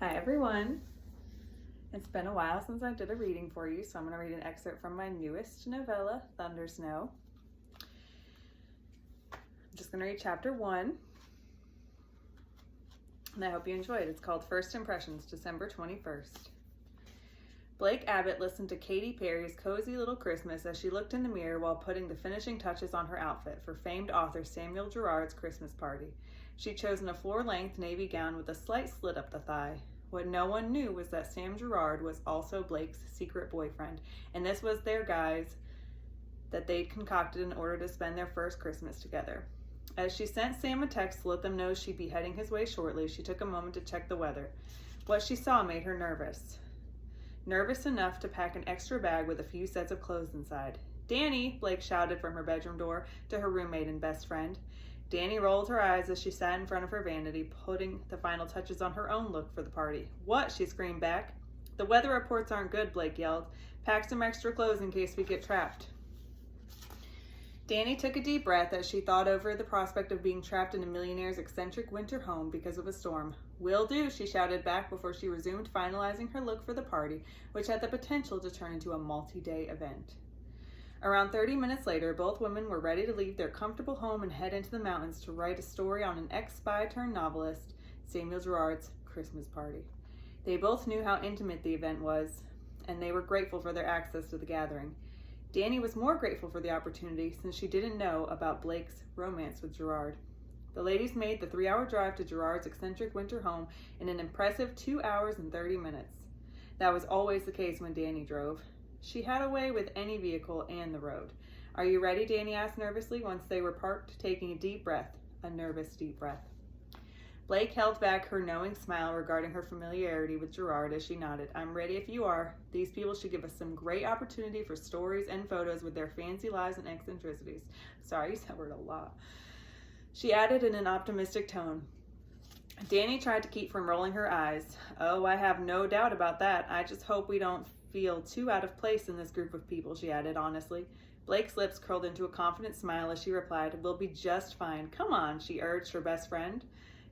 Hi everyone. It's been a while since I did a reading for you, so I'm going to read an excerpt from my newest novella, ThunderSnow. I'm just going to read chapter 1, and I hope you enjoy it. It's called First Impressions, December 21st. Blake Abbott listened to Katy Perry's Cozy Little Christmas as she looked in the mirror while putting the finishing touches on her outfit for famed author Sam Gerard's Christmas party. She'd chosen a floor-length navy gown with a slight slit up the thigh. What no one knew was that Sam Gerard was also Blake's secret boyfriend, and this was their guise that they'd concocted in order to spend their first Christmas together. As she sent Sam a text to let them know she'd be heading his way shortly, she took a moment to check the weather. What she saw made her nervous. Nervous enough to pack an extra bag with a few sets of clothes inside. "Danny!" Blake shouted from her bedroom door to her roommate and best friend. Danny rolled her eyes as she sat in front of her vanity, putting the final touches on her own look for the party. "What?" she screamed back. "The weather reports aren't good," Blake yelled. "Pack some extra clothes in case we get trapped." Danny took a deep breath as she thought over the prospect of being trapped in a millionaire's eccentric winter home because of a storm. "Will do," she shouted back before she resumed finalizing her look for the party, which had the potential to turn into a multi-day event. Around 30 minutes later, both women were ready to leave their comfortable home and head into the mountains to write a story on an ex-spy turned novelist, Samuel Gerard's Christmas party. They both knew how intimate the event was, and they were grateful for their access to the gathering. Danny was more grateful for the opportunity since she didn't know about Blake's romance with Gerard. The ladies made the 3-hour drive to Gerard's eccentric winter home in an impressive 2 hours and 30 minutes. That was always the case when Danny drove. She had a way with any vehicle and the road. "Are you ready?" Danny asked nervously once they were parked, taking a deep breath, a nervous deep breath. Blake held back her knowing smile regarding her familiarity with Gerard as she nodded. "I'm ready if you are. These people should give us some great opportunity for stories and photos with their fancy lives and eccentricities." Sorry, I use that word a lot. She added in an optimistic tone. Danny tried to keep from rolling her eyes. "Oh, I have no doubt about that. I just hope we don't feel too out of place in this group of people," she added honestly. Blake's lips curled into a confident smile as she replied, "We'll be just fine. Come on," she urged her best friend.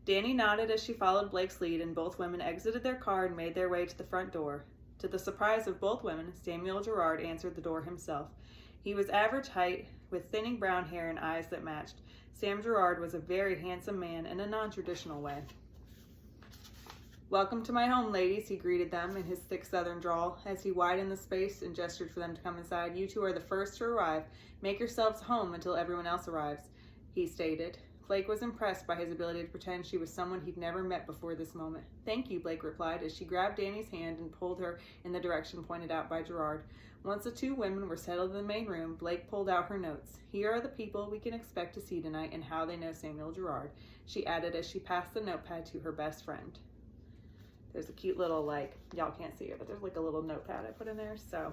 Danny nodded as she followed Blake's lead, and both women exited their car and made their way to the front door. To the surprise of both women, Samuel Gerard answered the door himself. He was average height, with thinning brown hair and eyes that matched. Sam Gerard was a very handsome man in a non-traditional way. "Welcome to my home, ladies," he greeted them in his thick southern drawl as he widened the space and gestured for them to come inside. "You two are the first to arrive. Make yourselves home until everyone else arrives," he stated. Blake was impressed by his ability to pretend she was someone he'd never met before this moment. "Thank you," Blake replied as she grabbed Danny's hand and pulled her in the direction pointed out by Gerard. Once the two women were settled in the main room, Blake pulled out her notes. "Here are the people we can expect to see tonight and how they know Samuel Gerard," she added as she passed the notepad to her best friend. There's a cute little, y'all can't see it, but there's a little notepad I put in there. So